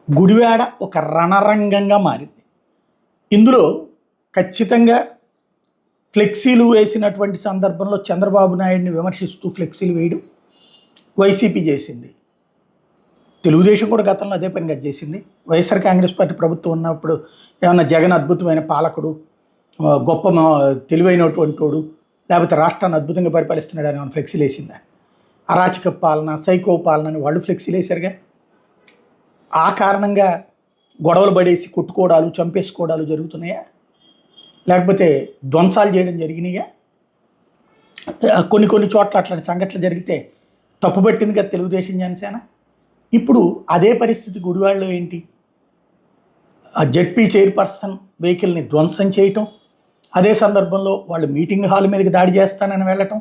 గుడివాడ ఒక రణరంగంగా మారింది. ఇందులో ఖచ్చితంగా ఫ్లెక్సీలు వేసినటువంటి సందర్భంలో చంద్రబాబు నాయుడిని విమర్శిస్తూ ఫ్లెక్సీలు వేయడం వైసీపీ చేసింది. తెలుగుదేశం కూడా గతంలో అదే పనిగా చేసింది. వైఎస్ఆర్ కాంగ్రెస్ పార్టీ ప్రభుత్వం ఉన్నప్పుడు ఏమన్నా జగన్ అద్భుతమైన పాలకుడు, గొప్ప తెలివైనటువంటి వాడు, లేకపోతే రాష్ట్రాన్ని అద్భుతంగా పరిపాలిస్తున్నాడు అని ఫ్లెక్సీలు వేసిందా? అరాచక పాలన, సైకో పాలన అని వాళ్ళు ఫ్లెక్సీలు వేశారుగా. ఆ కారణంగా గొడవలు పడేసి కొట్టుకోవడాలు, చంపేసుకోవడాలు జరుగుతున్నాయా? లేకపోతే ధ్వంసాలు చేయడం జరిగినాయా? కొన్ని చోట్ల అట్లాంటి సంఘటనలు జరిగితే తప్పుపట్టింది కదా తెలుగుదేశం, జనసేన. ఇప్పుడు అదే పరిస్థితి గుడివాడలో ఏంటి? ఆ జెడ్పీ చైర్పర్సన్ వెహికల్ని ధ్వంసం చేయటం, అదే సందర్భంలో వాళ్ళు మీటింగ్ హాల్ మీదకి దాడి చేస్తానని వెళ్ళటం.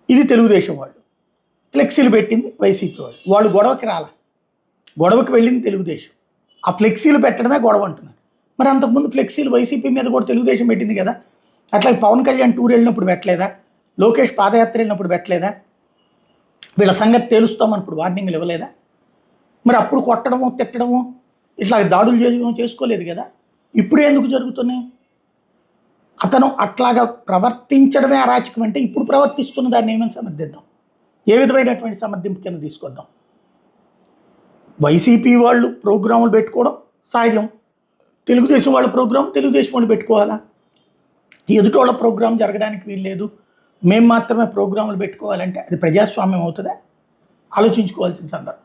ఇది తెలుగుదేశం వాళ్ళు. ఫ్లెక్సీలు పెట్టింది వైసీపీ వాళ్ళు. వాళ్ళు గొడవకి రాలా, గొడవకి వెళ్ళింది తెలుగుదేశం. ఆ ఫ్లెక్సీలు పెట్టడమే గొడవ అంటున్నారు. మరి అంతకుముందు ఫ్లెక్సీలు వైసీపీ మీద కూడా తెలుగుదేశం పెట్టింది కదా. అట్లాగే పవన్ కళ్యాణ్ టూర్ వెళ్ళినప్పుడు పెట్టలేదా? లోకేష్ పాదయాత్ర వెళ్ళినప్పుడు పెట్టలేదా? వీళ్ళ సంగతి తేలుస్తామన్నప్పుడు వార్నింగ్లు ఇవ్వలేదా? మరి అప్పుడు కొట్టడము, తిట్టడము, ఇట్లా దాడులు చేసుకోలేదు కదా. ఇప్పుడే ఎందుకు జరుగుతున్నాయి? అతను అట్లాగా ప్రవర్తించడమే అరాచకం అంటే ఇప్పుడు ప్రవర్తిస్తున్న దాన్ని ఏమని సమర్థిద్దాం? ఏ విధమైనటువంటి సమర్థింపు కింద తీసుకొద్దాం? వైసీపీ వాళ్ళు ప్రోగ్రాములు పెట్టుకోవడం సహజం, తెలుగుదేశం వాళ్ళ ప్రోగ్రాం తెలుగుదేశం వాళ్ళు పెట్టుకోవాలా? ఎదుటి వాళ్ళ ప్రోగ్రాం జరగడానికి వీల్లేదు, మేము మాత్రమే ప్రోగ్రాములు పెట్టుకోవాలంటే అది ప్రజాస్వామ్యం అవుతుందా? ఆలోచించుకోవాల్సిన సందర్భం.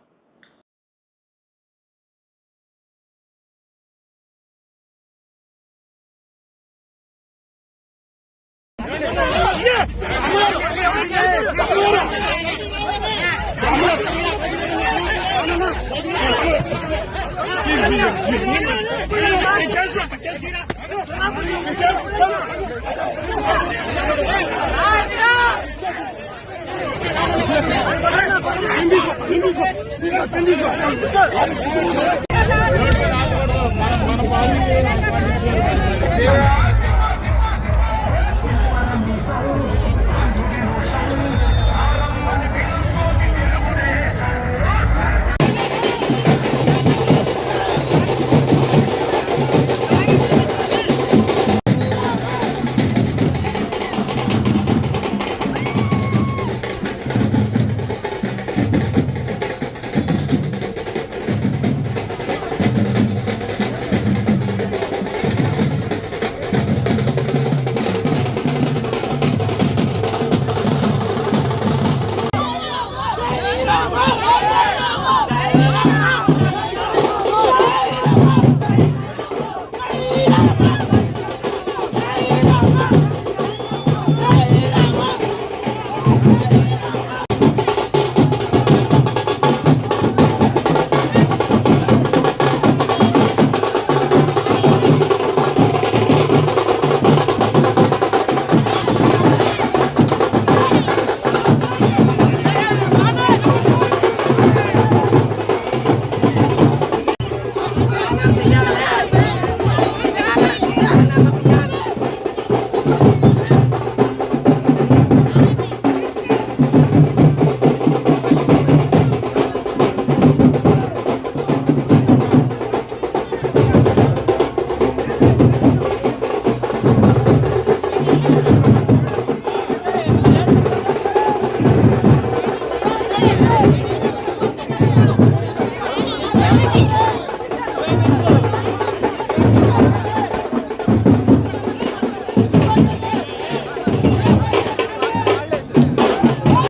Yeah.